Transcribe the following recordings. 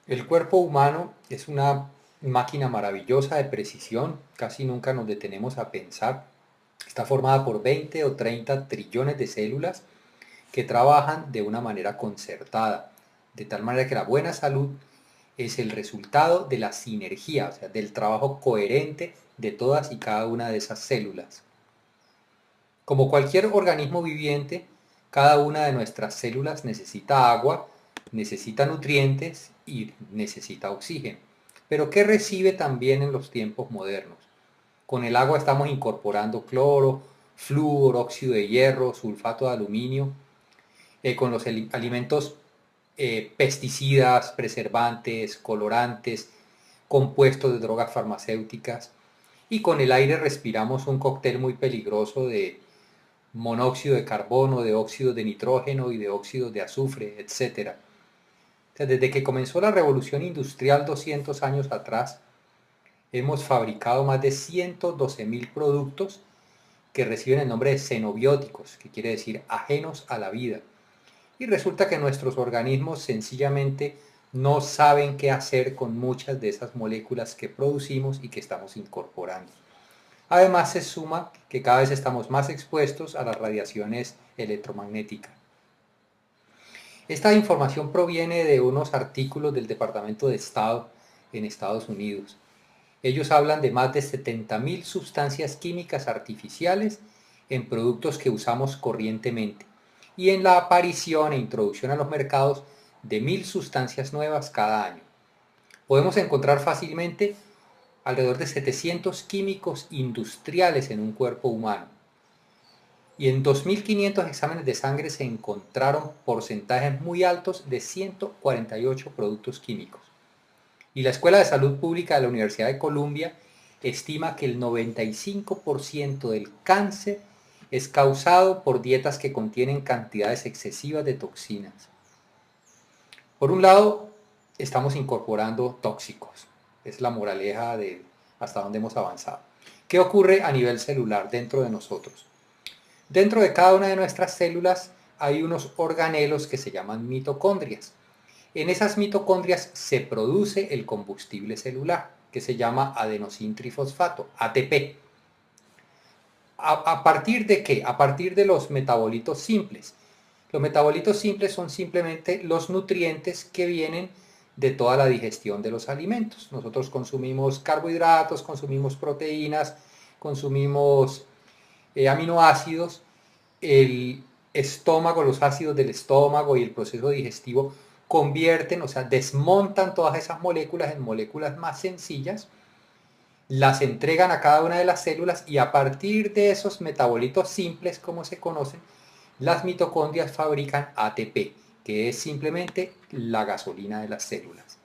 El cuerpo humano es una máquina maravillosa de precisión, casi nunca nos detenemos a pensar. Está formada por 20 o 30 trillones de células que trabajan de una manera concertada, de tal manera que la buena salud es el resultado de la sinergia, o sea, del trabajo coherente de todas y cada una de esas células. Como cualquier organismo viviente, cada una de nuestras células necesita agua, necesita nutrientes y necesita oxígeno. Pero ¿qué recibe también en los tiempos modernos? Con el agua estamos incorporando cloro, flúor, óxido de hierro, sulfato de aluminio. Con los alimentos, pesticidas, preservantes, colorantes, compuestos de drogas farmacéuticas. Y con el aire respiramos un cóctel muy peligroso de monóxido de carbono, de óxidos de nitrógeno y de óxidos de azufre, etcétera. O sea, desde que comenzó la revolución industrial 200 años atrás, hemos fabricado más de 112.000 productos que reciben el nombre de xenobióticos, que quiere decir ajenos a la vida. Y resulta que nuestros organismos sencillamente no saben qué hacer con muchas de esas moléculas que producimos y que estamos incorporando. Además se suma que cada vez estamos más expuestos a las radiaciones electromagnéticas. Esta información proviene de unos artículos del Departamento de Estado en Estados Unidos. Ellos hablan de más de 70.000 sustancias químicas artificiales en productos que usamos corrientemente y en la aparición e introducción a los mercados de 1.000 sustancias nuevas cada año. Podemos encontrar fácilmente alrededor de 700 químicos industriales en un cuerpo humano. Y en 2.500 exámenes de sangre se encontraron porcentajes muy altos de 148 productos químicos. Y la Escuela de Salud Pública de la Universidad de Columbia estima que el 95% del cáncer es causado por dietas que contienen cantidades excesivas de toxinas. Por un lado, estamos incorporando tóxicos. Es la moraleja de hasta dónde hemos avanzado. ¿Qué ocurre a nivel celular dentro de nosotros? Dentro de cada una de nuestras células hay unos organelos que se llaman mitocondrias. En esas mitocondrias se produce el combustible celular, que se llama adenosintrifosfato, ATP. ¿A partir de qué? A partir de los metabolitos simples. Los metabolitos simples son simplemente los nutrientes que vienen de toda la digestión de los alimentos. Nosotros consumimos carbohidratos, consumimos proteínas, consumimos aminoácidos. El estómago, los ácidos del estómago y el proceso digestivo convierten, o sea, desmontan todas esas moléculas en moléculas más sencillas, las entregan a cada una de las células y a partir de esos metabolitos simples, como se conocen, las mitocondrias fabrican ATP, que es simplemente la gasolina de las células.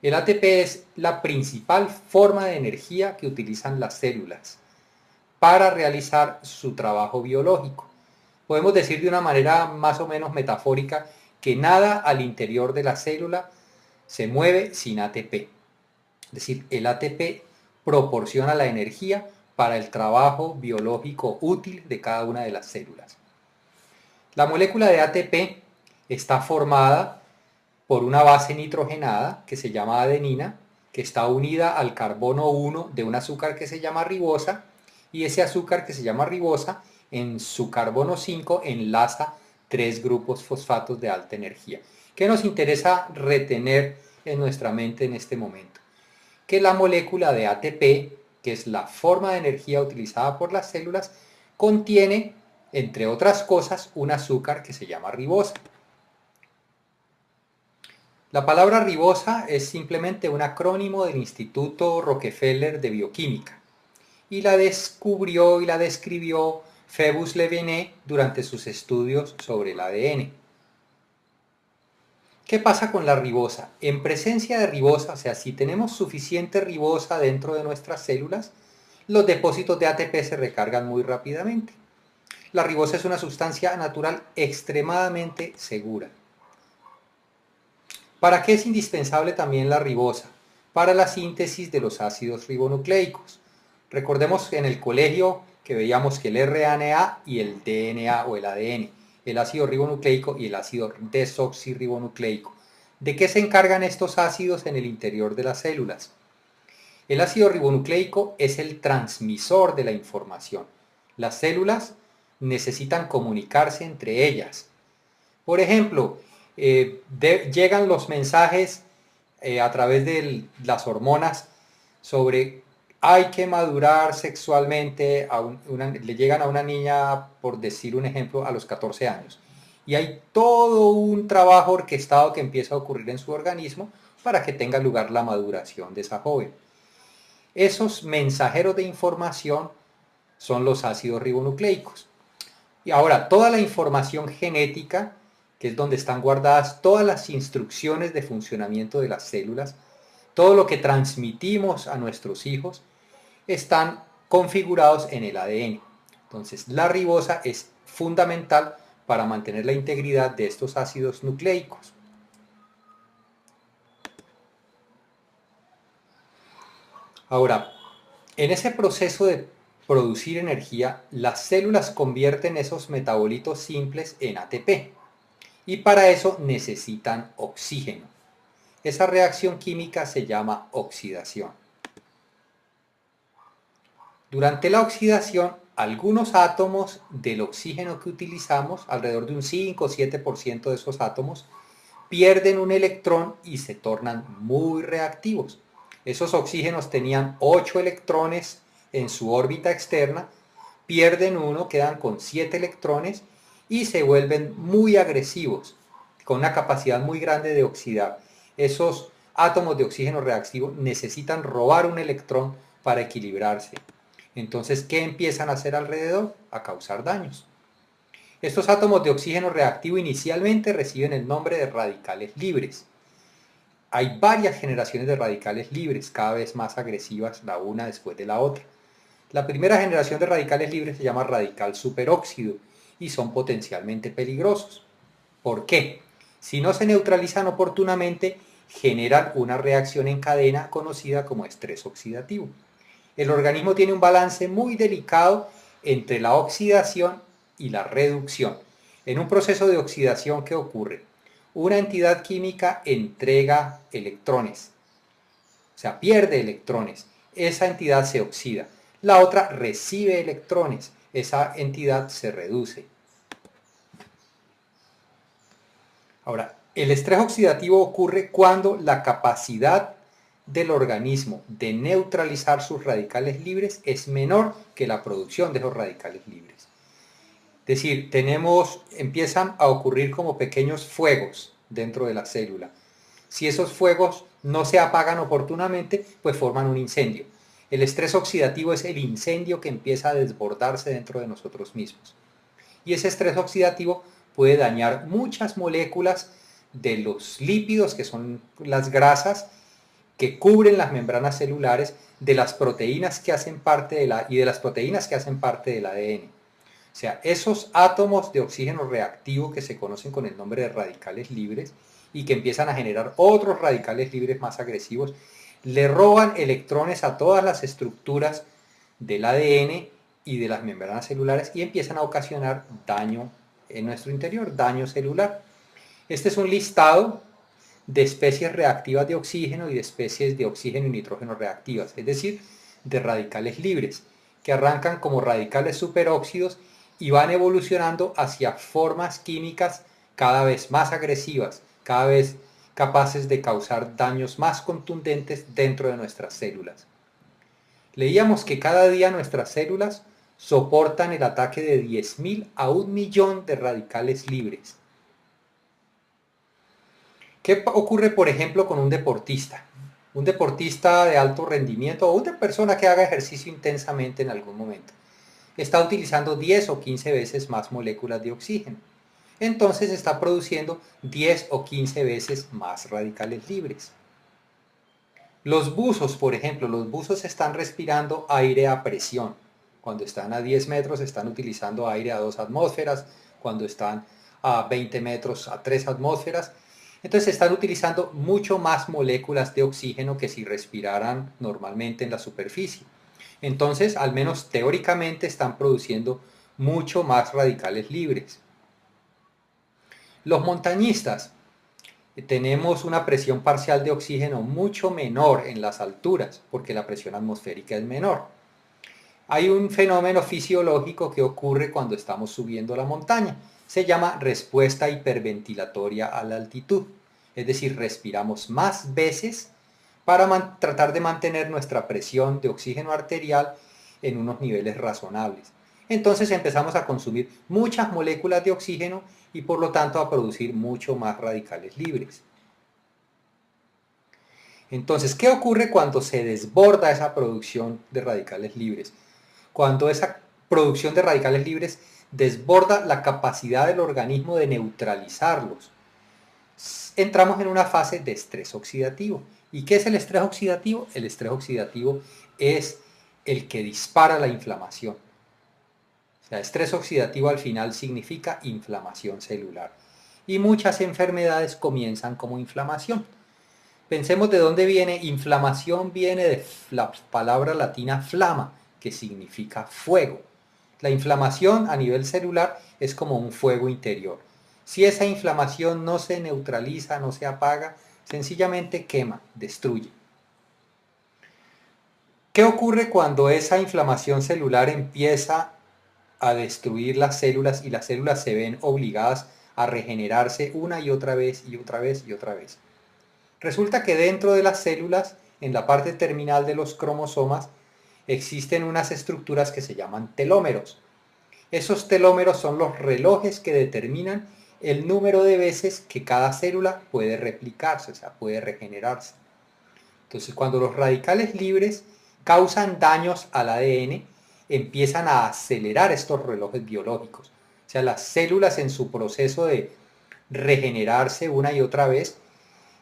El ATP es la principal forma de energía que utilizan las células para realizar su trabajo biológico. Podemos decir de una manera más o menos metafórica que nada al interior de la célula se mueve sin ATP. Es decir, el ATP proporciona la energía para el trabajo biológico útil de cada una de las células. La molécula de ATP está formada por una base nitrogenada que se llama adenina, que está unida al carbono 1 de un azúcar que se llama ribosa, y ese azúcar que se llama ribosa en su carbono 5 enlaza tres grupos fosfatos de alta energía. ¿Qué nos interesa retener en nuestra mente en este momento? Que la molécula de ATP, que es la forma de energía utilizada por las células, contiene, entre otras cosas, un azúcar que se llama ribosa. La palabra ribosa es simplemente un acrónimo del Instituto Rockefeller de Bioquímica y la descubrió y la describió Phoebus Lejeune durante sus estudios sobre el ADN. ¿Qué pasa con la ribosa? En presencia de ribosa, o sea, si tenemos suficiente ribosa dentro de nuestras células, los depósitos de ATP se recargan muy rápidamente. La ribosa es una sustancia natural extremadamente segura. ¿Para qué es indispensable también la ribosa? Para la síntesis de los ácidos ribonucleicos. Recordemos en el colegio que veíamos que el RNA y el DNA o el ADN, el ácido ribonucleico y el ácido desoxirribonucleico. ¿De qué se encargan estos ácidos en el interior de las células? El ácido ribonucleico es el transmisor de la información. Las células necesitan comunicarse entre ellas. Por ejemplo, llegan los mensajes a través de las hormonas sobre hay que madurar sexualmente, le llegan a una niña, por decir un ejemplo, a los 14 años. Y hay todo un trabajo orquestado que empieza a ocurrir en su organismo para que tenga lugar la maduración de esa joven. Esos mensajeros de información son los ácidos ribonucleicos. Y ahora, toda la información genética, que es donde están guardadas todas las instrucciones de funcionamiento de las células, todo lo que transmitimos a nuestros hijos, están configurados en el ADN. Entonces, la ribosa es fundamental para mantener la integridad de estos ácidos nucleicos. Ahora, en ese proceso de producir energía, las células convierten esos metabolitos simples en ATP y para eso necesitan oxígeno. Esa reacción química se llama oxidación. Durante la oxidación, algunos átomos del oxígeno que utilizamos, alrededor de un 5 o 7% de esos átomos, pierden un electrón y se tornan muy reactivos. Esos oxígenos tenían 8 electrones en su órbita externa, pierden uno, quedan con 7 electrones y se vuelven muy agresivos, con una capacidad muy grande de oxidar. Esos átomos de oxígeno reactivo necesitan robar un electrón para equilibrarse. Entonces, ¿qué empiezan a hacer alrededor? A causar daños. Estos átomos de oxígeno reactivo inicialmente reciben el nombre de radicales libres. Hay varias generaciones de radicales libres, cada vez más agresivas la una después de la otra. La primera generación de radicales libres se llama radical superóxido y son potencialmente peligrosos. ¿Por qué? Si no se neutralizan oportunamente, generan una reacción en cadena conocida como estrés oxidativo. El organismo tiene un balance muy delicado entre la oxidación y la reducción. En un proceso de oxidación, ¿qué ocurre? Una entidad química entrega electrones, o sea, pierde electrones. Esa entidad se oxida. La otra recibe electrones. Esa entidad se reduce. Ahora, el estrés oxidativo ocurre cuando la capacidad del organismo de neutralizar sus radicales libres es menor que la producción de esos radicales libres. Es decir, empiezan a ocurrir como pequeños fuegos dentro de la célula. Si esos fuegos no se apagan oportunamente, pues forman un incendio. El estrés oxidativo es el incendio que empieza a desbordarse dentro de nosotros mismos. Y ese estrés oxidativo puede dañar muchas moléculas de los lípidos, que son las grasas que cubren las membranas celulares, de las proteínas que hacen parte y de las proteínas que hacen parte del ADN. O sea, esos átomos de oxígeno reactivo que se conocen con el nombre de radicales libres y que empiezan a generar otros radicales libres más agresivos, le roban electrones a todas las estructuras del ADN y de las membranas celulares y empiezan a ocasionar daño en nuestro interior, daño celular. Este es un listado de especies reactivas de oxígeno y de especies de oxígeno y nitrógeno reactivas, es decir, de radicales libres, que arrancan como radicales superóxidos y van evolucionando hacia formas químicas cada vez más agresivas, cada vez capaces de causar daños más contundentes dentro de nuestras células. Leíamos que cada día nuestras células soportan el ataque de 10.000 a 1.000.000 de radicales libres. ¿Qué ocurre, por ejemplo, con un deportista? Un deportista de alto rendimiento o una persona que haga ejercicio intensamente en algún momento está utilizando 10 o 15 veces más moléculas de oxígeno. Entonces está produciendo 10 o 15 veces más radicales libres. Los buzos, por ejemplo, los buzos están respirando aire a presión. Cuando están a 10 metros están utilizando aire a 2 atmósferas, cuando están a 20 metros a 3 atmósferas. Entonces están utilizando mucho más moléculas de oxígeno que si respiraran normalmente en la superficie. Entonces, al menos teóricamente, están produciendo mucho más radicales libres. Los montañistas tenemos una presión parcial de oxígeno mucho menor en las alturas, porque la presión atmosférica es menor. Hay un fenómeno fisiológico que ocurre cuando estamos subiendo la montaña. Se llama respuesta hiperventilatoria a la altitud. Es decir, respiramos más veces para tratar de mantener nuestra presión de oxígeno arterial en unos niveles razonables. Entonces empezamos a consumir muchas moléculas de oxígeno y por lo tanto a producir mucho más radicales libres. Entonces, ¿qué ocurre cuando se desborda esa producción de radicales libres? Cuando esa producción de radicales libres desborda la capacidad del organismo de neutralizarlos. Entramos en una fase de estrés oxidativo. ¿Y qué es el estrés oxidativo? El estrés oxidativo es el que dispara la inflamación. O sea, estrés oxidativo al final significa inflamación celular. Y muchas enfermedades comienzan como inflamación. Pensemos de dónde viene. Inflamación viene de la palabra latina flama, que significa fuego. La inflamación a nivel celular es como un fuego interior. Si esa inflamación no se neutraliza, no se apaga, sencillamente quema, destruye. ¿Qué ocurre cuando esa inflamación celular empieza a destruir las células y las células se ven obligadas a regenerarse una y otra vez y otra vez y otra vez? Resulta que dentro de las células, en la parte terminal de los cromosomas, existen unas estructuras que se llaman telómeros. Esos telómeros son los relojes que determinan el número de veces que cada célula puede replicarse, o sea, puede regenerarse. Entonces, cuando los radicales libres causan daños al ADN, empiezan a acelerar estos relojes biológicos. O sea, las células en su proceso de regenerarse una y otra vez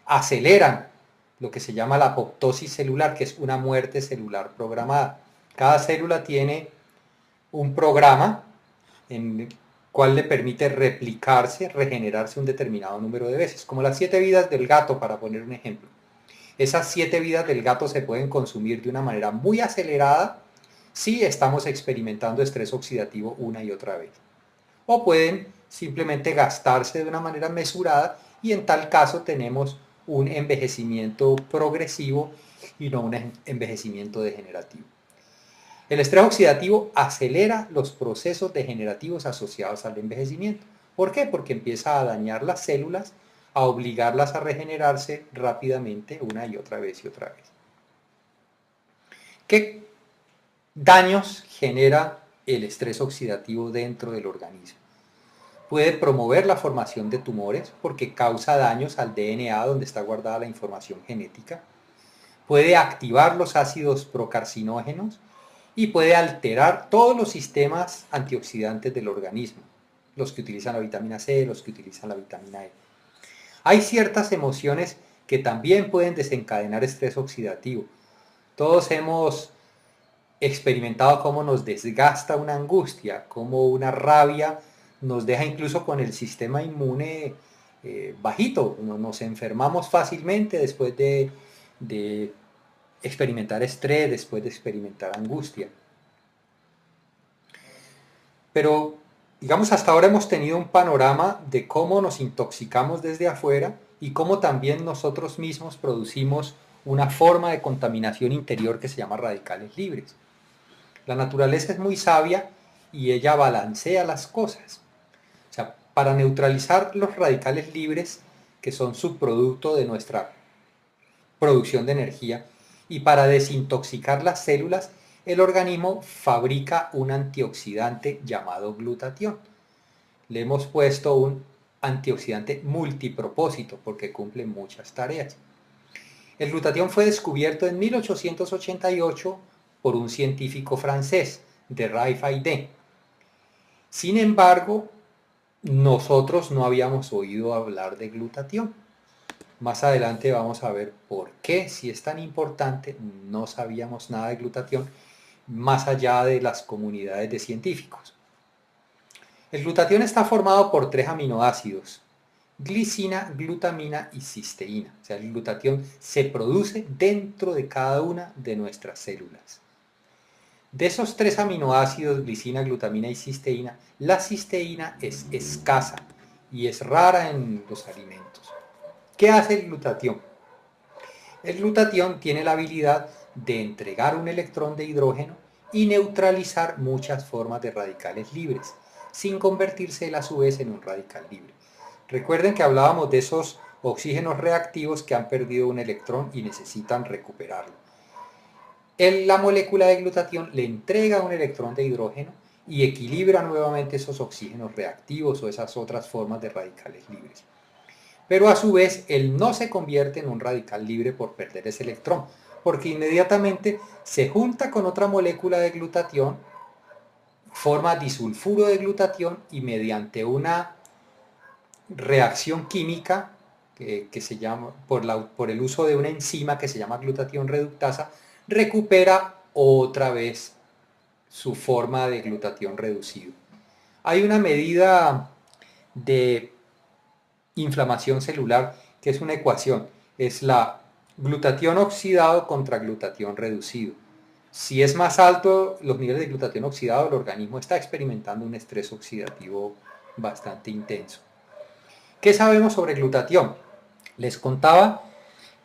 aceleran lo que se llama la apoptosis celular, que es una muerte celular programada. Cada célula tiene un programa en el cual le permite replicarse, regenerarse un determinado número de veces, como las 7 vidas del gato, para poner un ejemplo. Esas 7 vidas del gato se pueden consumir de una manera muy acelerada si estamos experimentando estrés oxidativo una y otra vez. O pueden simplemente gastarse de una manera mesurada y en tal caso tenemos un envejecimiento progresivo y no un envejecimiento degenerativo. El estrés oxidativo acelera los procesos degenerativos asociados al envejecimiento. ¿Por qué? Porque empieza a dañar las células, a obligarlas a regenerarse rápidamente una y otra vez y otra vez. ¿Qué daños genera el estrés oxidativo dentro del organismo? Puede promover la formación de tumores porque causa daños al DNA donde está guardada la información genética. Puede activar los ácidos procarcinógenos y puede alterar todos los sistemas antioxidantes del organismo, los que utilizan la vitamina C, los que utilizan la vitamina E. Hay ciertas emociones que también pueden desencadenar estrés oxidativo. Todos hemos experimentado cómo nos desgasta una angustia, cómo una rabia nos deja incluso con el sistema inmune bajito. Nos enfermamos fácilmente después de experimentar estrés, después de experimentar angustia. Pero, digamos, hasta ahora hemos tenido un panorama de cómo nos intoxicamos desde afuera y cómo también nosotros mismos producimos una forma de contaminación interior que se llama radicales libres. La naturaleza es muy sabia y ella balancea las cosas. O sea, para neutralizar los radicales libres, que son subproducto de nuestra producción de energía, y para desintoxicar las células, el organismo fabrica un antioxidante llamado glutatión. Le hemos puesto un antioxidante multipropósito porque cumple muchas tareas. El glutatión fue descubierto en 1888 por un científico francés, de Raifaide. Sin embargo, nosotros no habíamos oído hablar de glutatión. Más adelante vamos a ver por qué, si es tan importante, no sabíamos nada de glutatión, más allá de las comunidades de científicos. El glutatión está formado por 3 aminoácidos: glicina, glutamina y cisteína. O sea, el glutatión se produce dentro de cada una de nuestras células. De esos 3 aminoácidos, glicina, glutamina y cisteína, la cisteína es escasa y es rara en los alimentos. ¿Qué hace el glutatión? El glutatión tiene la habilidad de entregar un electrón de hidrógeno y neutralizar muchas formas de radicales libres, sin convertirse él a su vez en un radical libre. Recuerden que hablábamos de esos oxígenos reactivos que han perdido un electrón y necesitan recuperarlo. La molécula de glutatión le entrega un electrón de hidrógeno y equilibra nuevamente esos oxígenos reactivos o esas otras formas de radicales libres. Pero a su vez, él no se convierte en un radical libre por perder ese electrón, porque inmediatamente se junta con otra molécula de glutatión, forma disulfuro de glutatión y mediante una reacción química que se llama, por el uso de una enzima que se llama glutatión reductasa, recupera otra vez su forma de glutatión reducido. Hay una medida de inflamación celular que es una ecuación, es la glutatión oxidado contra glutatión reducido. Si es más alto los niveles de glutatión oxidado, el organismo está experimentando un estrés oxidativo bastante intenso. ¿Qué sabemos sobre glutatión? Les contaba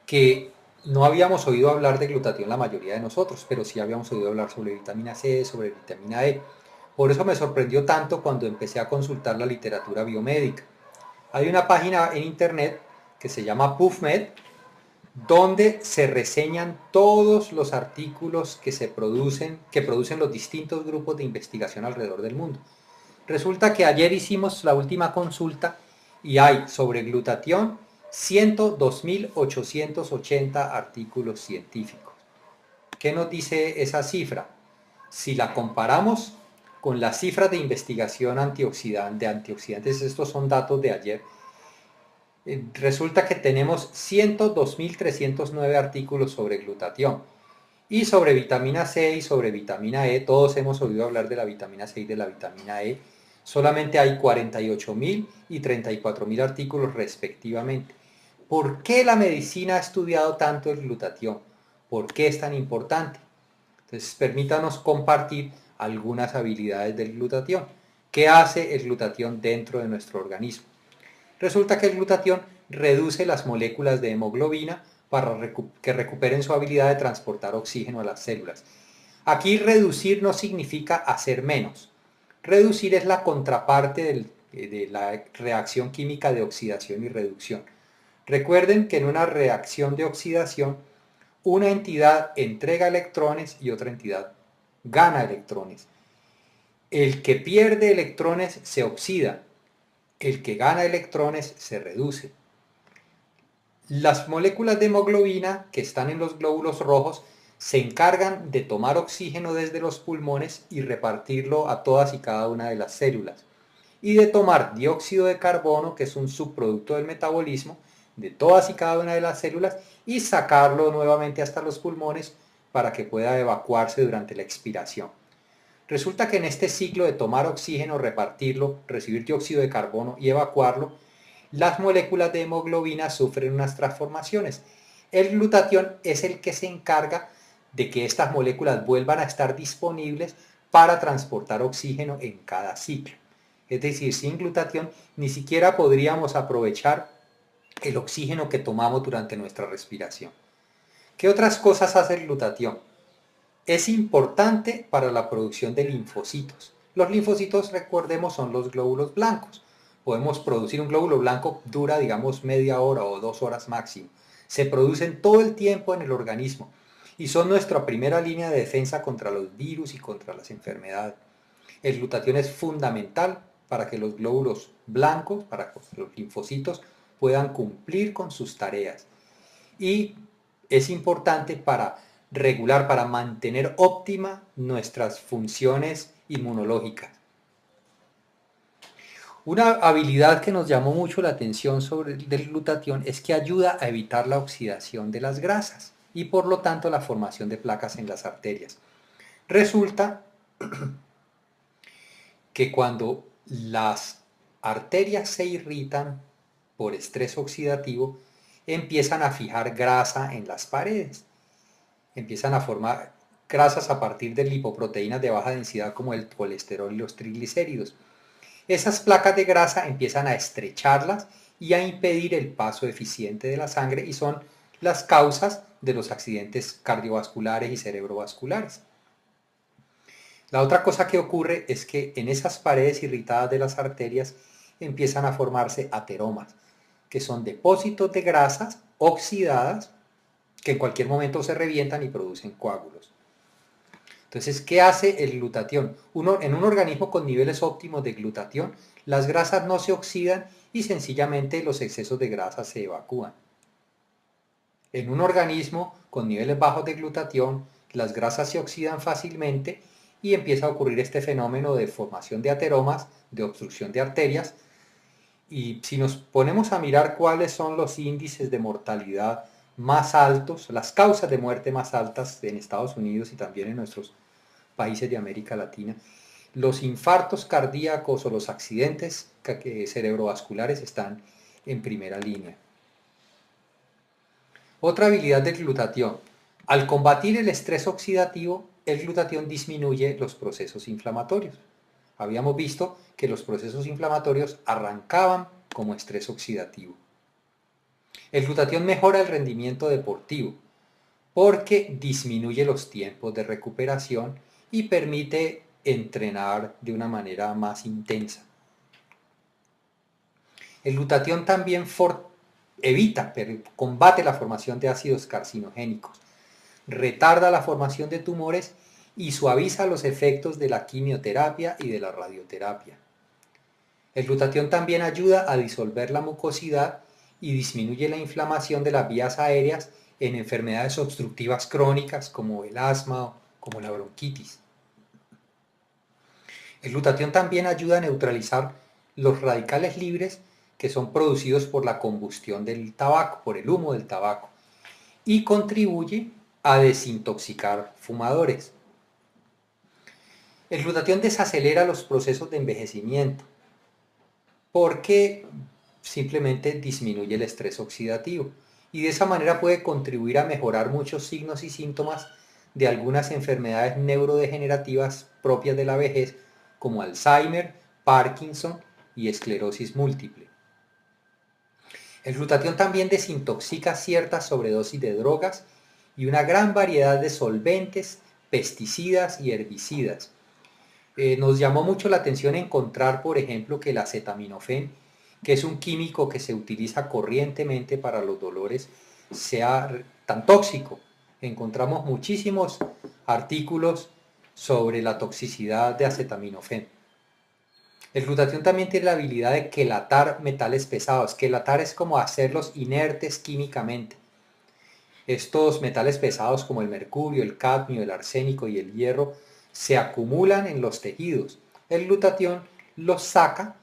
que no habíamos oído hablar de glutatión la mayoría de nosotros, pero sí habíamos oído hablar sobre vitamina C, sobre vitamina E. Por eso me sorprendió tanto cuando empecé a consultar la literatura biomédica. Hay una página en internet que se llama PubMed, donde se reseñan todos los artículos que producen los distintos grupos de investigación alrededor del mundo. Resulta que ayer hicimos la última consulta y hay sobre glutatión 102.880 artículos científicos. ¿Qué nos dice esa cifra? Si la comparamos con las cifras de investigación de antioxidantes, estos son datos de ayer, resulta que tenemos 102.309 artículos sobre glutatión. Y sobre vitamina C y sobre vitamina E, todos hemos oído hablar de la vitamina C y de la vitamina E, solamente hay 48.000 y 34.000 artículos respectivamente. ¿Por qué la medicina ha estudiado tanto el glutatión? ¿Por qué es tan importante? Entonces, permítanos compartir algunas habilidades del glutatión. ¿Qué hace el glutatión dentro de nuestro organismo? Resulta que el glutatión reduce las moléculas de hemoglobina para que recuperen su habilidad de transportar oxígeno a las células. Aquí reducir no significa hacer menos. Reducir es la contraparte de la reacción química de oxidación y reducción. Recuerden que en una reacción de oxidación, una entidad entrega electrones y otra entidad gana electrones. El que pierde electrones se oxida, el que gana electrones se reduce. Las moléculas de hemoglobina que están en los glóbulos rojos se encargan de tomar oxígeno desde los pulmones y repartirlo a todas y cada una de las células, y de tomar dióxido de carbono, que es un subproducto del metabolismo, de todas y cada una de las células y sacarlo nuevamente hasta los pulmones para que pueda evacuarse durante la expiración. Resulta que en este ciclo de tomar oxígeno, repartirlo, recibir dióxido de carbono y evacuarlo, las moléculas de hemoglobina sufren unas transformaciones. El glutatión es el que se encarga de que estas moléculas vuelvan a estar disponibles para transportar oxígeno en cada ciclo. Es decir, sin glutatión ni siquiera podríamos aprovechar el oxígeno que tomamos durante nuestra respiración. ¿Qué otras cosas hace el glutatión? Es importante para la producción de linfocitos. Los linfocitos, recordemos, son los glóbulos blancos. Podemos producir un glóbulo blanco, dura digamos media hora o 2 horas máximo. Se producen todo el tiempo en el organismo y son nuestra primera línea de defensa contra los virus y contra las enfermedades. El glutatión es fundamental para que los glóbulos blancos, para que los linfocitos puedan cumplir con sus tareas. Y es importante para regular, para mantener óptima nuestras funciones inmunológicas. Una habilidad que nos llamó mucho la atención sobre el glutatión es que ayuda a evitar la oxidación de las grasas y por lo tanto la formación de placas en las arterias. Resulta que cuando las arterias se irritan por estrés oxidativo, empiezan a fijar grasa en las paredes, empiezan a formar grasas a partir de lipoproteínas de baja densidad como el colesterol y los triglicéridos. Esas placas de grasa empiezan a estrecharlas y a impedir el paso eficiente de la sangre, y son las causas de los accidentes cardiovasculares y cerebrovasculares. La otra cosa que ocurre es que en esas paredes irritadas de las arterias empiezan a formarse ateromas, que son depósitos de grasas oxidadas que en cualquier momento se revientan y producen coágulos. Entonces, ¿qué hace el glutatión? En un organismo con niveles óptimos de glutatión, las grasas no se oxidan y sencillamente los excesos de grasa se evacúan. En un organismo con niveles bajos de glutatión, las grasas se oxidan fácilmente y empieza a ocurrir este fenómeno de formación de ateromas, de obstrucción de arterias. Y si nos ponemos a mirar cuáles son los índices de mortalidad más altos, las causas de muerte más altas en Estados Unidos y también en nuestros países de América Latina, los infartos cardíacos o los accidentes cerebrovasculares están en primera línea. Otra habilidad del glutatión. Al combatir el estrés oxidativo, el glutatión disminuye los procesos inflamatorios. Habíamos visto que los procesos inflamatorios arrancaban como estrés oxidativo. El glutatión mejora el rendimiento deportivo porque disminuye los tiempos de recuperación y permite entrenar de una manera más intensa. El glutatión también combate la formación de ácidos carcinogénicos, retarda la formación de tumores y suaviza los efectos de la quimioterapia y de la radioterapia. El glutatión también ayuda a disolver la mucosidad y disminuye la inflamación de las vías aéreas en enfermedades obstructivas crónicas como el asma o como la bronquitis. El glutatión también ayuda a neutralizar los radicales libres que son producidos por la combustión del tabaco, por el humo del tabaco, y contribuye a desintoxicar fumadores. El glutatión desacelera los procesos de envejecimiento porque simplemente disminuye el estrés oxidativo y de esa manera puede contribuir a mejorar muchos signos y síntomas de algunas enfermedades neurodegenerativas propias de la vejez como Alzheimer, Parkinson y esclerosis múltiple. El glutatión también desintoxica ciertas sobredosis de drogas y una gran variedad de solventes, pesticidas y herbicidas. Nos llamó mucho la atención encontrar, por ejemplo, que el acetaminofén, que es un químico que se utiliza corrientemente para los dolores, sea tan tóxico. Encontramos muchísimos artículos sobre la toxicidad de acetaminofén. El glutatión también tiene la habilidad de quelatar metales pesados. Quelatar es como hacerlos inertes químicamente. Estos metales pesados como el mercurio, el cadmio, el arsénico y el hierro se acumulan en los tejidos. El glutatión los saca,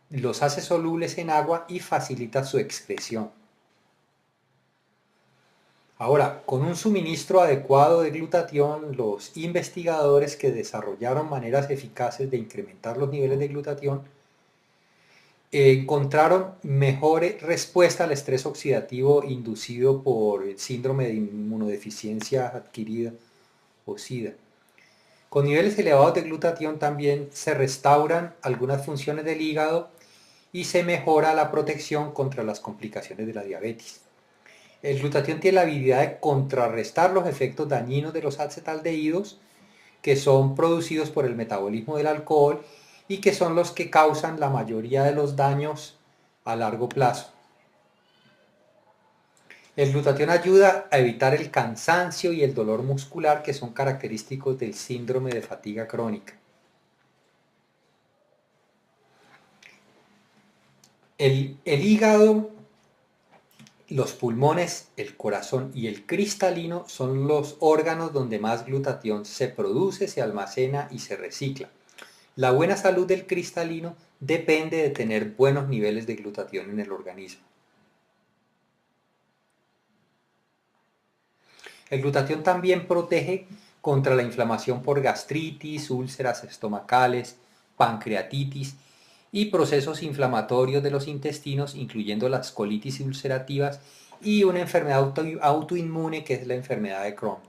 los hace solubles en agua y facilita su excreción. Ahora, con un suministro adecuado de glutatión, los investigadores que desarrollaron maneras eficaces de incrementar los niveles de glutatión encontraron mejor respuesta al estrés oxidativo inducido por el síndrome de inmunodeficiencia adquirida o SIDA. Con niveles elevados de glutatión también se restauran algunas funciones del hígado y se mejora la protección contra las complicaciones de la diabetes. El glutatión tiene la habilidad de contrarrestar los efectos dañinos de los acetaldehídos que son producidos por el metabolismo del alcohol y que son los que causan la mayoría de los daños a largo plazo. El glutatión ayuda a evitar el cansancio y el dolor muscular que son característicos del síndrome de fatiga crónica. El hígado, los pulmones, el corazón y el cristalino son los órganos donde más glutatión se produce, se almacena y se recicla. La buena salud del cristalino depende de tener buenos niveles de glutatión en el organismo. El glutatión también protege contra la inflamación por gastritis, úlceras estomacales, pancreatitis y procesos inflamatorios de los intestinos, incluyendo las colitis ulcerativas y una enfermedad autoinmune que es la enfermedad de Crohn.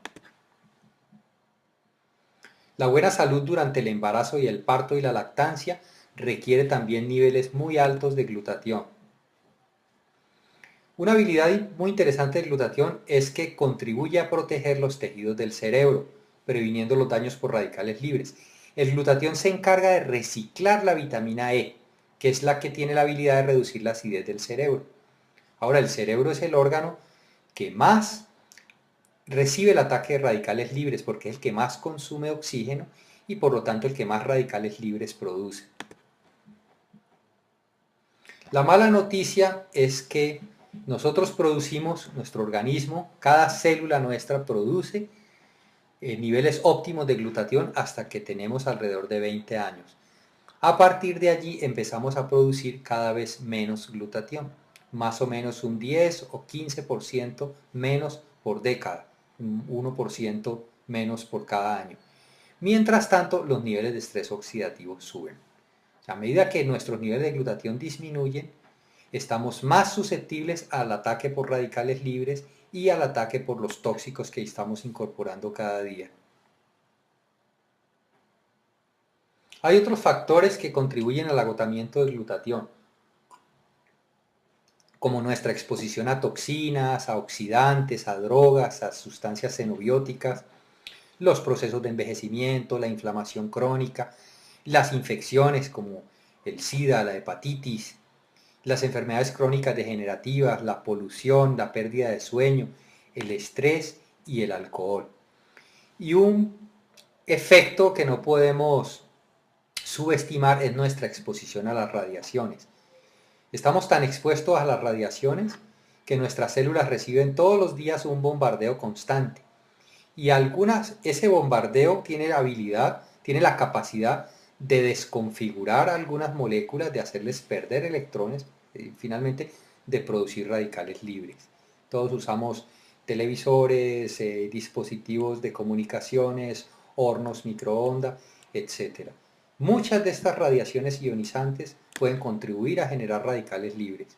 La buena salud durante el embarazo y el parto y la lactancia requiere también niveles muy altos de glutatión. Una habilidad muy interesante del glutatión es que contribuye a proteger los tejidos del cerebro, previniendo los daños por radicales libres. El glutatión se encarga de reciclar la vitamina E, que es la que tiene la habilidad de reducir la acidez del cerebro. Ahora, el cerebro es el órgano que más recibe el ataque de radicales libres porque es el que más consume oxígeno y por lo tanto el que más radicales libres produce. La mala noticia es que nosotros producimos, nuestro organismo, cada célula nuestra produce niveles óptimos de glutatión hasta que tenemos alrededor de 20 años. A partir de allí empezamos a producir cada vez menos glutatión, más o menos un 10 o 15% menos por década, un 1% menos por cada año. Mientras tanto, los niveles de estrés oxidativo suben. A medida que nuestros niveles de glutatión disminuyen, estamos más susceptibles al ataque por radicales libres y al ataque por los tóxicos que estamos incorporando cada día. Hay otros factores que contribuyen al agotamiento del glutatión, como nuestra exposición a toxinas, a oxidantes, a drogas, a sustancias xenobióticas, los procesos de envejecimiento, la inflamación crónica, las infecciones como el SIDA, la hepatitis, las enfermedades crónicas degenerativas, la polución, la pérdida de sueño, el estrés y el alcohol. Y un efecto que no podemos subestimar es nuestra exposición a las radiaciones. Estamos tan expuestos a las radiaciones que nuestras células reciben todos los días un bombardeo constante. Y ese bombardeo tiene la habilidad, tiene la capacidad de desconfigurar algunas moléculas, de hacerles perder electrones, y finalmente de producir radicales libres. Todos usamos televisores, dispositivos de comunicaciones, hornos microondas, etc. Muchas de estas radiaciones ionizantes pueden contribuir a generar radicales libres.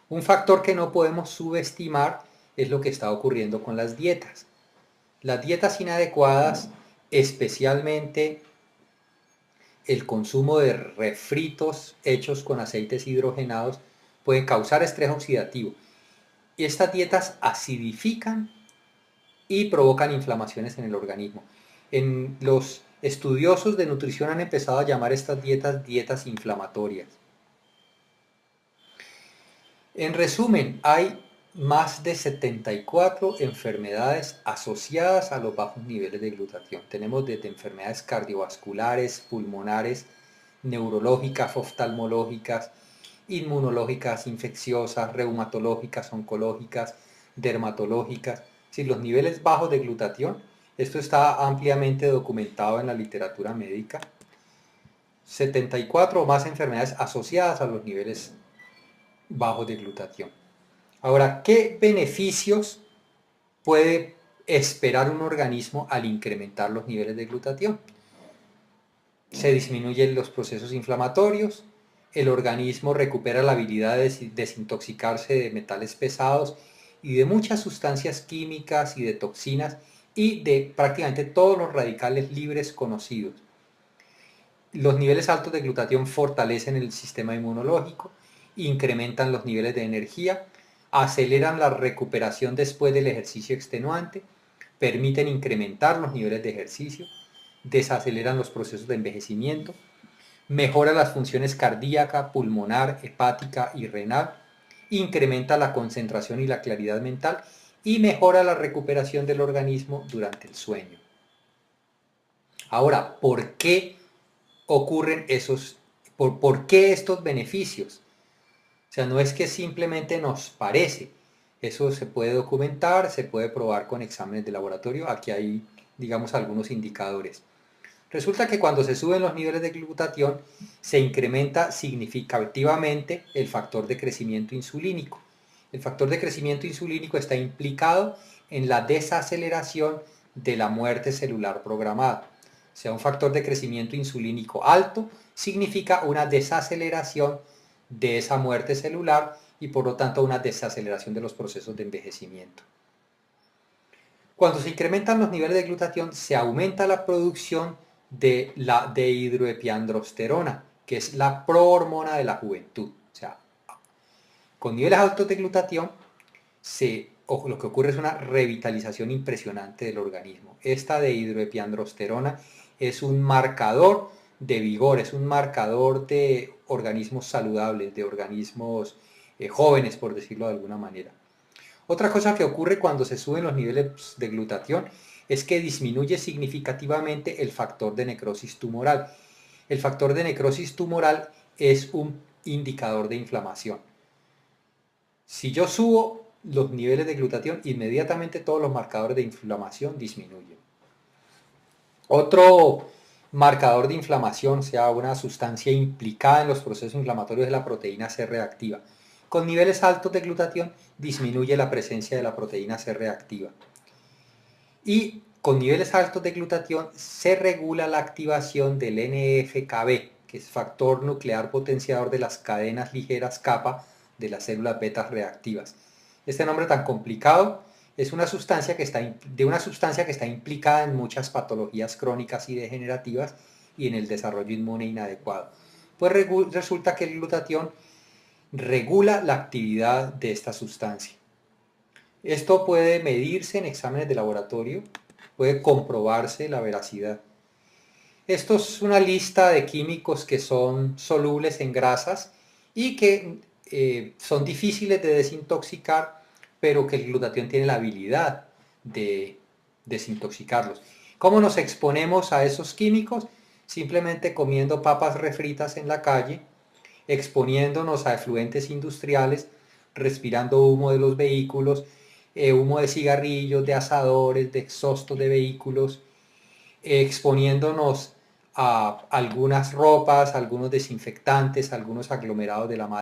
Un factor que no podemos subestimar es lo que está ocurriendo con las dietas. Las dietas inadecuadas, especialmente el consumo de refritos hechos con aceites hidrogenados, pueden causar estrés oxidativo. Y estas dietas acidifican y provocan inflamaciones en el organismo. Los estudiosos de nutrición han empezado a llamar estas dietas dietas inflamatorias. En resumen, hay más de 74 enfermedades asociadas a los bajos niveles de glutatión. Tenemos desde enfermedades cardiovasculares, pulmonares, neurológicas, oftalmológicas, inmunológicas, infecciosas, reumatológicas, oncológicas, dermatológicas. Si los niveles bajos de glutatión, esto está ampliamente documentado en la literatura médica. 74 o más enfermedades asociadas a los niveles bajos de glutatión. Ahora, ¿qué beneficios puede esperar un organismo al incrementar los niveles de glutatión? Se disminuyen los procesos inflamatorios, el organismo recupera la habilidad de desintoxicarse de metales pesados y de muchas sustancias químicas y de toxinas y de prácticamente todos los radicales libres conocidos. Los niveles altos de glutatión fortalecen el sistema inmunológico, incrementan los niveles de energía, aceleran la recuperación después del ejercicio extenuante, permiten incrementar los niveles de ejercicio, desaceleran los procesos de envejecimiento, mejora las funciones cardíaca, pulmonar, hepática y renal, incrementa la concentración y la claridad mental y mejora la recuperación del organismo durante el sueño. Ahora, ¿por qué ocurren por qué estos beneficios? O sea, no es que simplemente nos parece, eso se puede documentar, se puede probar con exámenes de laboratorio, aquí hay, digamos, algunos indicadores. Resulta que cuando se suben los niveles de glutatión, se incrementa significativamente el factor de crecimiento insulínico. El factor de crecimiento insulínico está implicado en la desaceleración de la muerte celular programada. O sea, un factor de crecimiento insulínico alto significa una desaceleración de esa muerte celular y por lo tanto una desaceleración de los procesos de envejecimiento. Cuando se incrementan los niveles de glutatión, se aumenta la producción de la dehidroepiandrosterona, que es la prohormona de la juventud. O sea, Con niveles altos de glutatión, lo que ocurre es una revitalización impresionante del organismo. Esta dehidroepiandrosterona es un marcador de vigor, es un marcador de organismos saludables, de organismos jóvenes, por decirlo de alguna manera. Otra cosa que ocurre cuando se suben los niveles de glutatión es que disminuye significativamente el factor de necrosis tumoral. El factor de necrosis tumoral es un indicador de inflamación. Si yo subo los niveles de glutatión, inmediatamente todos los marcadores de inflamación disminuyen. Otro marcador de inflamación, sea una sustancia implicada en los procesos inflamatorios, es la proteína C reactiva. Con niveles altos de glutatión disminuye la presencia de la proteína C reactiva. Y con niveles altos de glutatión se regula la activación del NF-κB, que es factor nuclear potenciador de las cadenas ligeras kappa de las células beta reactivas. Este nombre tan complicado es una sustancia que está implicada en muchas patologías crónicas y degenerativas y en el desarrollo inmune inadecuado. Pues resulta que el glutatión regula la actividad de esta sustancia. Esto puede medirse en exámenes de laboratorio, puede comprobarse la veracidad. Esto es una lista de químicos que son solubles en grasas y que son difíciles de desintoxicar, pero que el glutatión tiene la habilidad de desintoxicarlos. ¿Cómo nos exponemos a esos químicos? Simplemente comiendo papas refritas en la calle, exponiéndonos a efluentes industriales, respirando humo de los vehículos, humo de cigarrillos, de asadores, de exhaustos de vehículos, exponiéndonos a algunas ropas, algunos desinfectantes, algunos aglomerados de la madera.